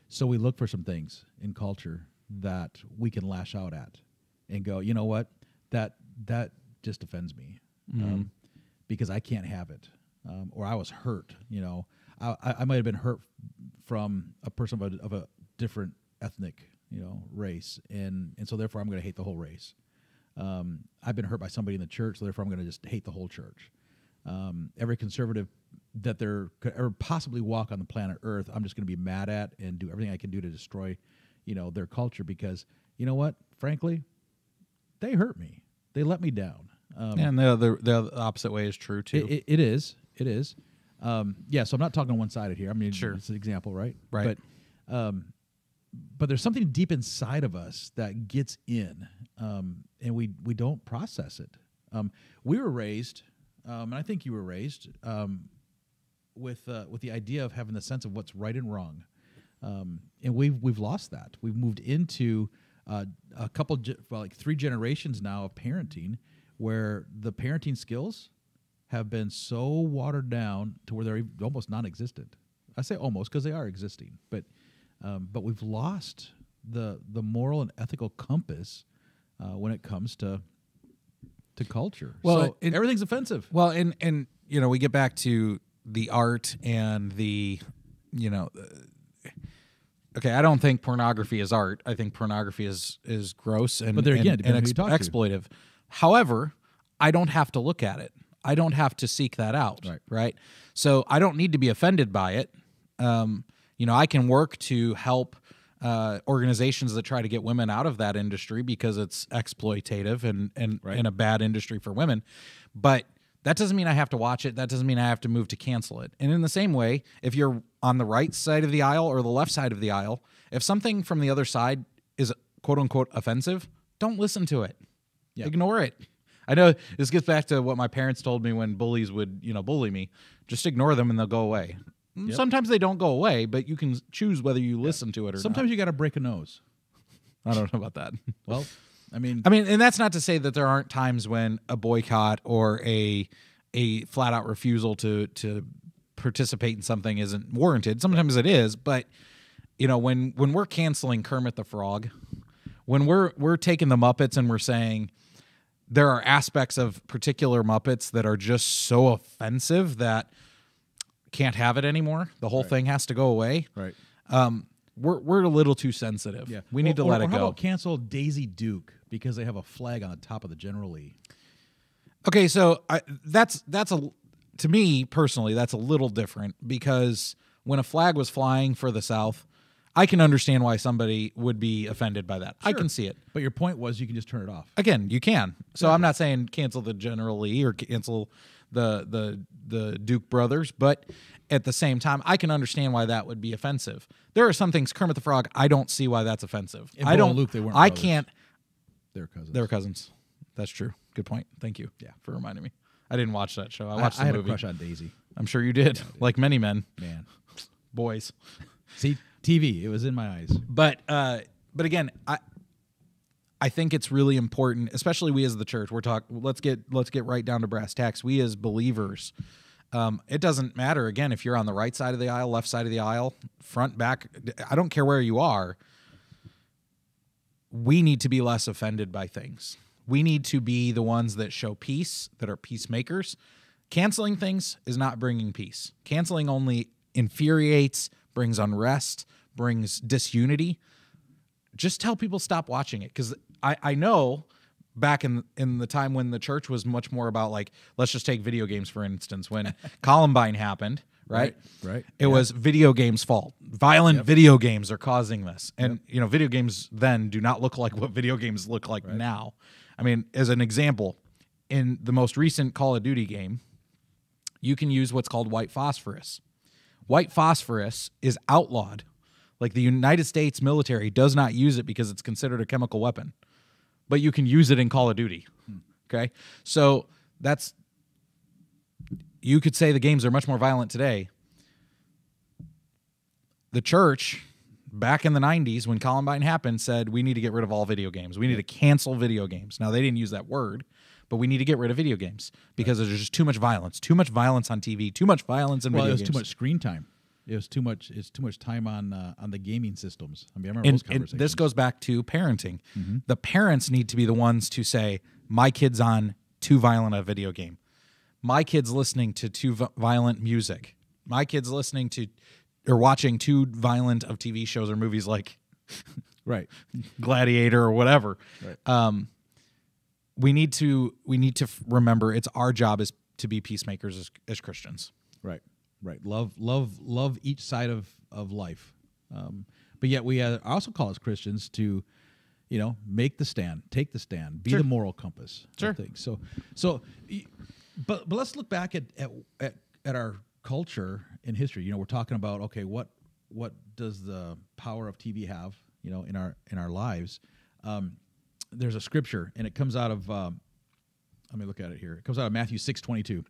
so we look for some things in culture that we can lash out at, and go, you know what, that just offends me, because I can't have it. Or I was hurt, I might have been hurt from a person of a different ethnic, race, and so therefore I'm going to hate the whole race. I've been hurt by somebody in the church, so therefore I'm going to just hate the whole church. Every conservative that there could ever possibly walk on the planet Earth, I'm just going to be mad at and do everything I can do to destroy, their culture, because you know what? Frankly, they hurt me. They let me down. And the opposite way is true too. It is. Yeah, so I'm not talking one-sided here. I mean, sure, it's an example, right? Right. But there's something deep inside of us that gets in, and we don't process it. We were raised, and I think you were raised, with the idea of having the sense of what's right and wrong, and we've lost that. We've moved into a couple, 3 generations now of parenting, where the parenting skills have been so watered down to where they're almost non-existent. I say almost because they are existing, but we've lost the moral and ethical compass when it comes to culture. Well, so everything's offensive. Well, and we get back to the art and the okay, I don't think pornography is art. I think pornography is gross and but there again, and exploitive. However, I don't have to look at it. I don't have to seek that out. Right? So I don't need to be offended by it. I can work to help organizations that try to get women out of that industry because it's exploitative and a bad industry for women. But that doesn't mean I have to watch it. That doesn't mean I have to move to cancel it. And in the same way, if you're on the right side of the aisle or the left side of the aisle, if something from the other side is quote unquote offensive, don't listen to it. Yeah. Ignore it. I know this gets back to what my parents told me when bullies would, bully me. Just ignore them and they'll go away. Yep. Sometimes they don't go away, but you can choose whether you listen to it or Sometimes you got to break a nose. I don't know about that. Well, I mean, and that's not to say that there aren't times when a boycott or a flat out refusal to participate in something isn't warranted. Sometimes it is, but when we're canceling Kermit the Frog, when we're taking the Muppets and we're saying there are aspects of particular Muppets that are just so offensive that can't have it anymore. The whole thing has to go away. Right. We're a little too sensitive. Yeah. We need to let it go. How about cancel Daisy Duke because they have a flag on the top of the General Lee? Okay, so to me personally, that's a little different because when a flag was flying for the South, I can understand why somebody would be offended by that. Sure. I can see it. But your point was you can just turn it off. Again, you can. So I'm not saying cancel the General Lee or cancel the Duke brothers, but at the same time, I can understand why that would be offensive. There are some things, Kermit the Frog, I don't see why that's offensive. And Bo and Luke, they weren't brothers. Can't. They were cousins. They were cousins. That's true. Good point. Thank you. Yeah. For reminding me. I didn't watch that show. I watched the movie. I had a crush on Daisy. I'm sure you did. Like many men. Man. Boys. See, TV. It was in my eyes. But again, I think it's really important, especially we as the church. Let's get right down to brass tacks. We as believers, it doesn't matter again if you're on the right side of the aisle, left side of the aisle, front, back. I don't care where you are. We need to be less offended by things. We need to be the ones that show peace, that are peacemakers. Canceling things is not bringing peace. Canceling only infuriates, brings unrest, brings disunity. Just tell people stop watching it, because I know back in the time when the church was much more about, like, let's just take video games, for instance, when Columbine happened, right? Right. It was video games' fault. Violent video games are causing this. And, video games then do not look like what video games look like now. I mean, as an example, in the most recent Call of Duty game, you can use what's called white phosphorus. White phosphorus is outlawed. Like, the United States military does not use it because it's considered a chemical weapon. But you can use it in Call of Duty. Okay? So you could say the games are much more violent today. The church, back in the 90s, when Columbine happened, said we need to get rid of all video games. We need to cancel video games. Now, they didn't use that word, but we need to get rid of video games because there's just too much violence. Too much violence on TV. Too much violence in video games. Well, it was too much screen time. It was too much. It's too much time on the gaming systems. I mean, I remember those conversations. And this goes back to parenting. The parents need to be the ones to say, "My kid's on too violent a video game. My kid's listening to too violent music. My kid's listening to or watching too violent of TV shows or movies like Gladiator or whatever." Right. We need to remember it's our job is to be peacemakers as Christians. Right. Love each side of life. But yet we also call as Christians to, make the stand, take the stand, be the moral compass. Sure. Things. But let's look back at our culture in history. We're talking about, okay, what does the power of TV have, in our lives? There's a scripture, and it comes out of let me look at it here. It comes out of Matthew 6:22.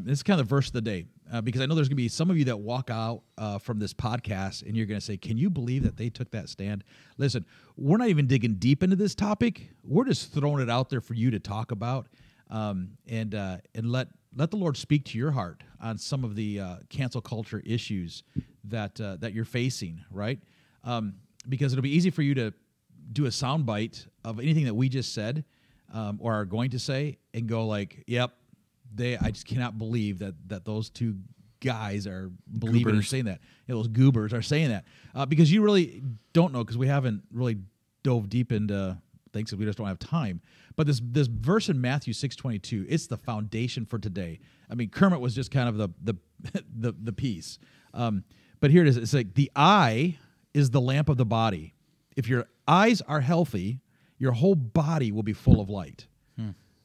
This is kind of the verse of the day, because I know there's going to be some of you that walk out from this podcast and you're going to say, can you believe that they took that stand? Listen, we're not even digging deep into this topic. We're just throwing it out there for you to talk about, and let the Lord speak to your heart on some of the cancel culture issues that you're facing, right? Because it'll be easy for you to do a soundbite of anything that we just said or are going to say and go like, yep, I just cannot believe that those two guys are believing and saying that. Those goobers are saying that because you really don't know, because we haven't really dove deep into things because we just don't have time. But this verse in Matthew 6:22, it's the foundation for today. I mean, Kermit was just kind of the piece. But here it is. It's like the eye is the lamp of the body. If your eyes are healthy, your whole body will be full of light.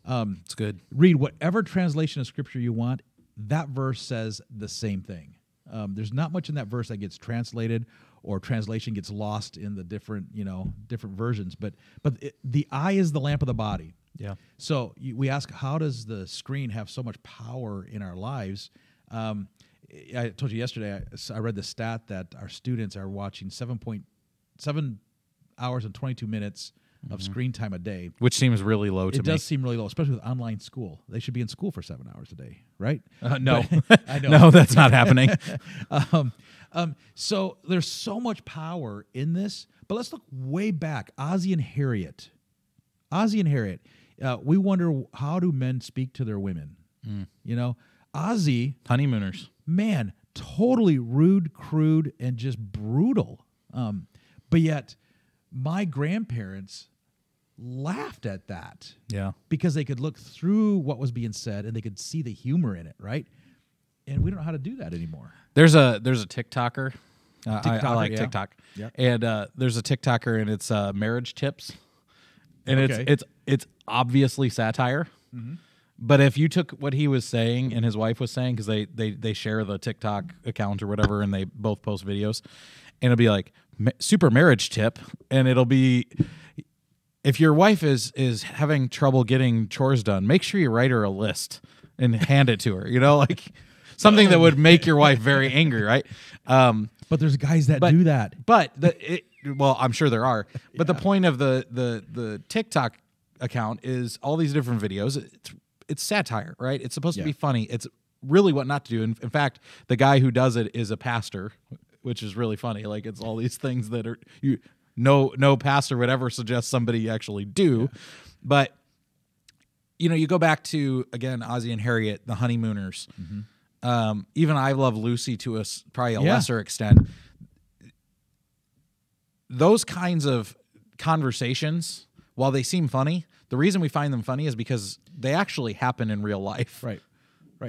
It's good. Read whatever translation of Scripture you want. That verse says the same thing. There's not much in that verse that gets translated or translation gets lost in the different versions. But the eye is the lamp of the body. Yeah. So we ask, how does the screen have so much power in our lives? I told you yesterday, I read the stat that our students are watching 7.7 hours and 22 minutes of screen time a day. Which seems really low to me. It does seem really low, especially with online school. They should be in school for 7 hours a day, right? No. I know. No, that's not happening. So there's so much power in this, but let's look way back. Ozzie and Harriet. We wonder, how do men speak to their women? Ozzie, honeymooners. Man, totally rude, crude, and just brutal. But yet, my grandparents laughed at that. Yeah. Because they could look through what was being said and they could see the humor in it, right? And we don't know how to do that anymore. There's a TikToker. I like TikTok. Yep. And there's a TikToker, and it's marriage tips. And it's obviously satire. Mm-hmm. But if you took what he was saying and his wife was saying, because they share the TikTok account or whatever, and they both post videos, and it'll be like super marriage tip, and it'll be, if your wife is having trouble getting chores done, make sure you write her a list and hand it to her. Like something that would make your wife very angry, right? But there's guys that do that. But well, I'm sure there are. But the point of the TikTok account is all these different videos. It's satire, right? It's supposed to be funny. It's really what not to do. In fact, the guy who does it is a pastor, which is really funny. Like, it's all these things that are no pastor would ever suggest somebody actually do. Yeah. But you go back to, again, Ozzie and Harriet, the Honeymooners. Mm-hmm. Even I Love Lucy to probably a lesser extent. Those kinds of conversations, while they seem funny, the reason we find them funny is because they actually happen in real life. Right.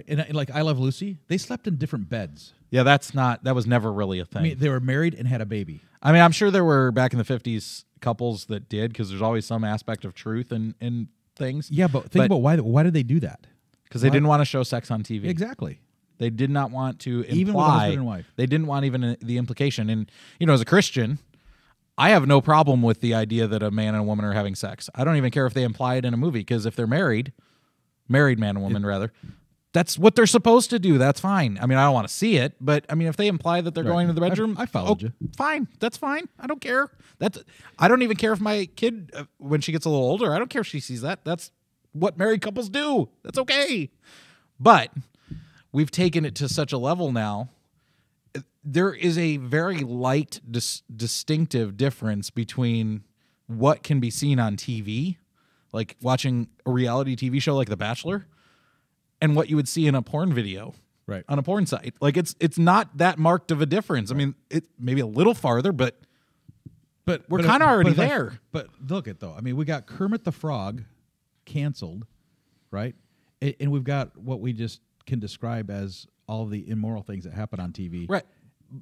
And like I Love Lucy, they slept in different beds. Yeah, that was never really a thing. I mean, they were married and had a baby. I mean, I'm sure there were back in the 50s couples that did, because there's always some aspect of truth in things. Yeah, but think about why did they do that? Because they didn't want to show sex on TV. Exactly. They did not want to imply. Even with husband and wife. They didn't want even the implication. And, as a Christian, I have no problem with the idea that a man and a woman are having sex. I don't even care if they imply it in a movie, because if they're married man and woman rather, that's what they're supposed to do. That's fine. I mean, I don't want to see it, but I mean, if they imply that they're going to the bedroom, I followed you. Fine. That's fine. I don't care. I don't even care if my kid, when she gets a little older, I don't care if she sees that. That's what married couples do. That's okay. But we've taken it to such a level now. There is a very light, distinctive difference between what can be seen on TV, like watching a reality TV show like The Bachelor, and what you would see in a porn video, right, on a porn site. Like, it's not that marked of a difference. I mean, it maybe a little farther, but we're kind of already there. But look at though. I mean, we got Kermit the Frog canceled, right? And we've got what we just can describe as all the immoral things that happen on TV, right?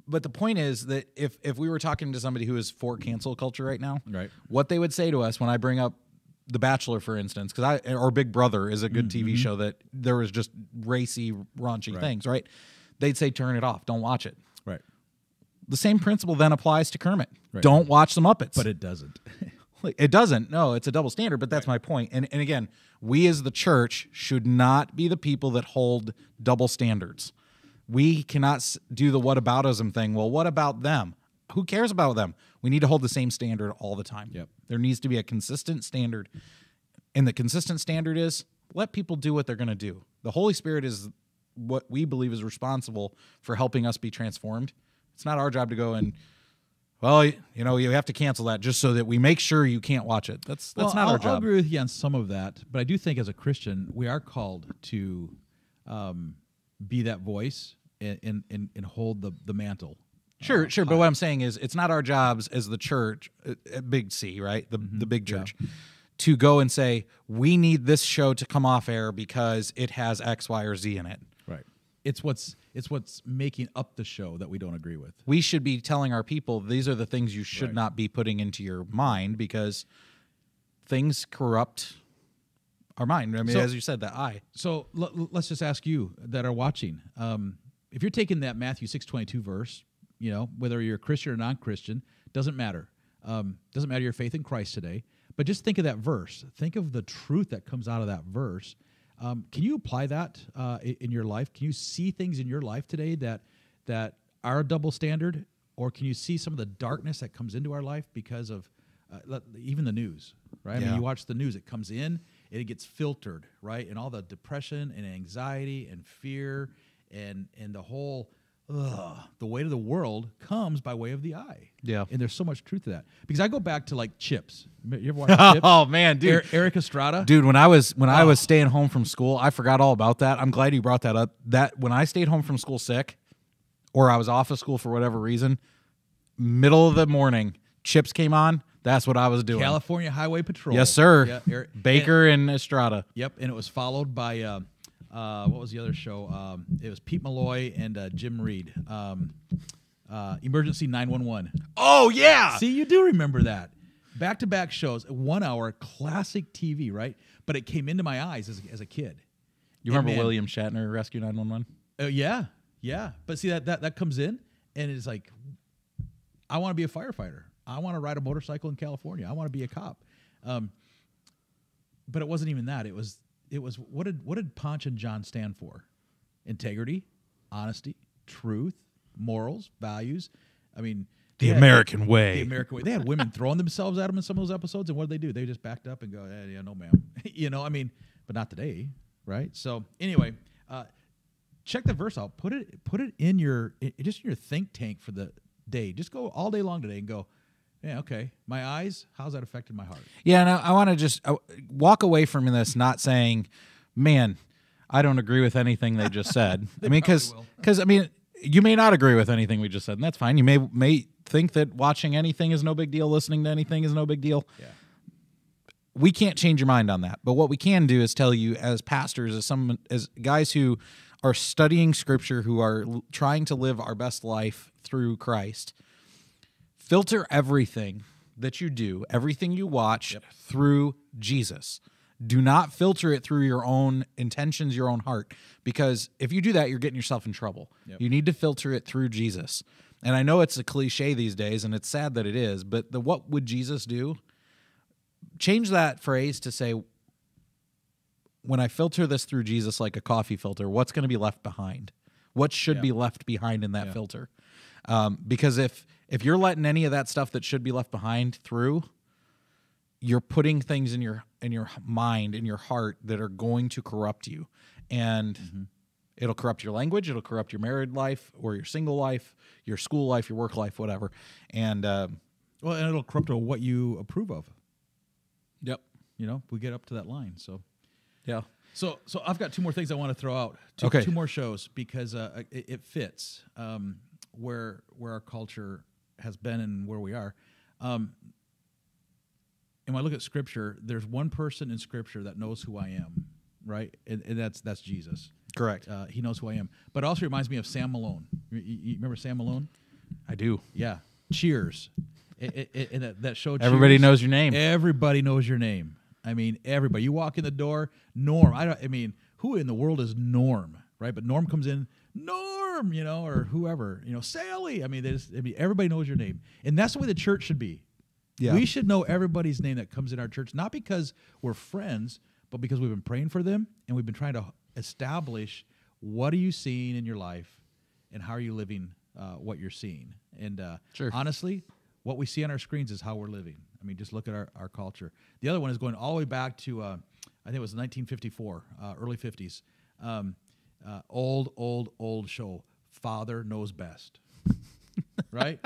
But the point is that if we were talking to somebody who is for cancel culture right now, right, what they would say to us when I bring up The Bachelor, for instance, or Big Brother is a good TV show that there was just racy, raunchy things, right? They'd say, turn it off. Don't watch it. Right. The same principle then applies to Kermit. Right. Don't watch the Muppets. But it doesn't. It doesn't. No, it's a double standard, but that's my point. And again, we as the church should not be the people that hold double standards. We cannot do the whataboutism thing. Well, what about them? Who cares about them? We need to hold the same standard all the time. Yep. There needs to be a consistent standard. And the consistent standard is let people do what they're going to do. The Holy Spirit is what we believe is responsible for helping us be transformed. It's not our job to go and, well, you have to cancel that just so that we make sure you can't watch it. That's not our job. I'll agree with you on some of that, but I do think as a Christian, we are called to be that voice and hold the mantle. Sure. But what I'm saying is it's not our jobs as the church, big C, right? The big church, to go and say, we need this show to come off air because it has X, Y, or Z in it. Right. It's what's making up the show that we don't agree with. We should be telling our people, these are the things you should not be putting into your mind, because things corrupt our mind. I mean, as you said, that eye. So let's just ask you that are watching. If you're taking that Matthew 6:22 verse, whether you're a Christian or non-Christian, doesn't matter. Doesn't matter your faith in Christ today. But just think of that verse. Think of the truth that comes out of that verse. Can you apply that in your life? Can you see things in your life today that are a double standard? Or can you see some of the darkness that comes into our life because of even the news, right? Yeah. I mean, you watch the news, it comes in, and it gets filtered, right? And all the depression and anxiety and fear and the whole the weight of the world comes by way of the eye. Yeah. And there's so much truth to that. Because I go back to like Chips. You ever watch Chips? Oh man, dude. Eric Estrada. Dude, when I was staying home from school, I forgot all about that. I'm glad you brought that up. That when I stayed home from school sick, or I was off of school for whatever reason, middle of the morning, Chips came on. That's what I was doing. California Highway Patrol. Yes, sir. Yeah, Baker and Estrada. Yep, and it was followed by what was the other show? It was Pete Malloy and Jim Reed. Emergency 911. Oh yeah. See, you do remember that. Back-to-back shows, 1 hour classic TV, right? But it came into my eyes as a kid. You remember William Shatner Rescue 911? Yeah. But see that comes in, and it's like, I want to be a firefighter. I want to ride a motorcycle in California. I want to be a cop. But it wasn't even that. It was what did Ponch and John stand for? Integrity, honesty, truth, morals, values. I mean, The yeah, American way. The American way. They had women throwing themselves at them in some of those episodes, and what did they do? They just backed up and go, yeah, no, ma'am. I mean, but not today, right? So anyway, check the verse out. Put it in just in your think tank for the day. Just go all day long today and go, yeah, okay. My eyes, how's that affected my heart? Yeah, and I want to just walk away from this not saying, man, I don't agree with anything they just said. I mean, because you may not agree with anything we just said, and that's fine. You may think that watching anything is no big deal, listening to anything is no big deal. Yeah. We can't change your mind on that. But what we can do is tell you as pastors, as guys who are studying Scripture, who are trying to live our best life through Christ, filter everything that you do, everything you watch through Jesus. Do not filter it through your own intentions, your own heart, because if you do that, you're getting yourself in trouble. Yep. You need to filter it through Jesus. And I know it's a cliche these days, and it's sad that it is, but what would Jesus do? Change that phrase to say, when I filter this through Jesus like a coffee filter, what's going to be left behind? What should be left behind in that filter? Because if you're letting any of that stuff that should be left behind through, you're putting things in your mind, in your heart, that are going to corrupt you. And it'll corrupt your language, it'll corrupt your married life or your single life, your school life, your work life, whatever. And and it'll corrupt what you approve of. Yep. We get up to that line. So yeah. So I've got two more things I want to throw out. Two more shows because it fits where our culture has been and where we are. And when I look at Scripture, there's one person in Scripture that knows who I am, right? And that's Jesus. Correct. He knows who I am. But it also reminds me of Sam Malone. You remember Sam Malone? I do. Yeah. Cheers. And that show. Everybody Cheers, knows your name. Everybody knows your name. I mean, everybody. You walk in the door, Norm. I mean, who in the world is Norm, right? But Norm comes in, Norm, or whoever, Sally. I mean, everybody knows your name, and that's the way the church should be. Yeah. We should know everybody's name that comes in our church, not because we're friends, but because we've been praying for them and we've been trying to establish what are you seeing in your life and how are you living what you're seeing. And honestly, what we see on our screens is how we're living. I mean, just look at our culture. The other one is going all the way back to, I think it was 1954, early 50s. Old show, Father Knows Best. Right?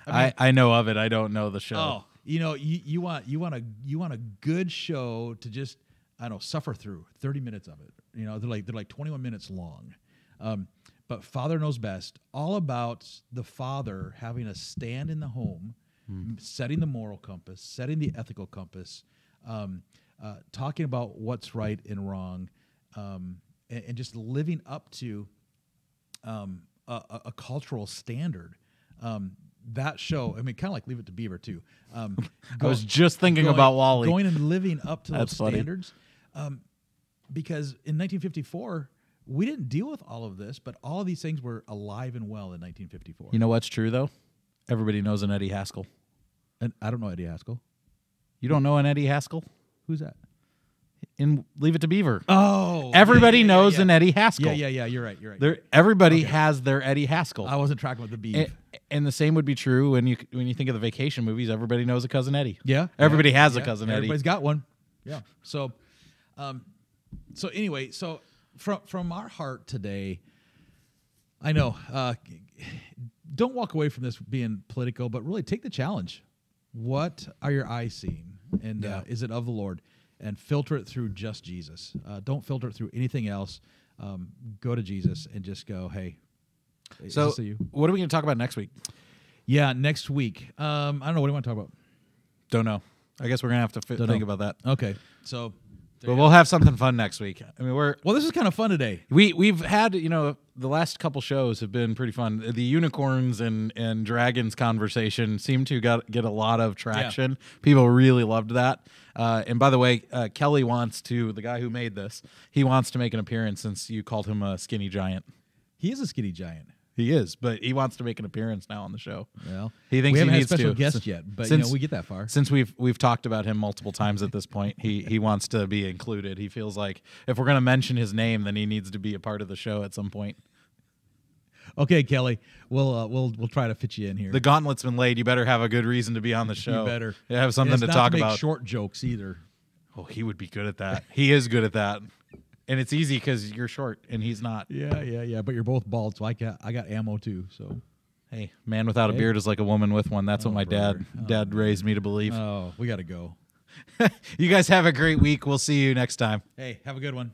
I know of it. I don't know the show. Oh, you want a good show to just, I don't know, suffer through 30 minutes of it. They're like 21 minutes long. But Father Knows Best, all about the father having a stand in the home, setting the moral compass, setting the ethical compass, talking about what's right and wrong, and just living up to a cultural standard. That show, I mean, kind of like Leave It to Beaver, too. I was just thinking about Wally. Going and living up to those standards. Because in 1954, we didn't deal with all of this, but all of these things were alive and well in 1954. You know what's true, though? Everybody knows an Eddie Haskell. And I don't know Eddie Haskell. You don't know an Eddie Haskell? Who's that? In Leave It to Beaver. Oh. Everybody knows an Eddie Haskell. Yeah, you're right. Everybody has their Eddie Haskell. I wasn't tracking with the beef. And the same would be true when you think of the vacation movies. Everybody knows a Cousin Eddie. Yeah. Everybody has a Cousin Eddie. Everybody's got one. Yeah. So anyway, from our heart today, I know, don't walk away from this being political, but really take the challenge. What are your eyes seeing? And is it of the Lord? And filter it through just Jesus. Don't filter it through anything else. Go to Jesus and just go, hey, so is this you? What are we going to talk about next week? Yeah, next week. I don't know. What do you want to talk about? Don't know. I guess we're going to have to think about that. Okay. So... But we'll have something fun next week. I mean, this is kind of fun today. We've had, the last couple shows have been pretty fun. The unicorns and dragons conversation seemed to get a lot of traction. Yeah. People really loved that. And by the way, Kelly the guy who made this, he wants to make an appearance since you called him a skinny giant. He is a skinny giant. He is, but he wants to make an appearance now on the show. Well, he thinks we haven't he had needs a special to. guest yet, but we get that far. Since we've talked about him multiple times at this point, he wants to be included. He feels like if we're going to mention his name, then he needs to be a part of the show at some point. Okay, Kelly, we'll try to fit you in here. The gauntlet's been laid. You better have a good reason to be on the show. You better. You have something to not talk to make about. Short jokes either. Oh, he would be good at that. He is good at that. And it's easy because you're short and he's not. Yeah. But you're both bald, so I got ammo too. So, hey, man without a beard is like a woman with one. That's what my brother. dad raised me to believe. oh, we got to go. You guys have a great week. We'll see you next time. Hey, have a good one.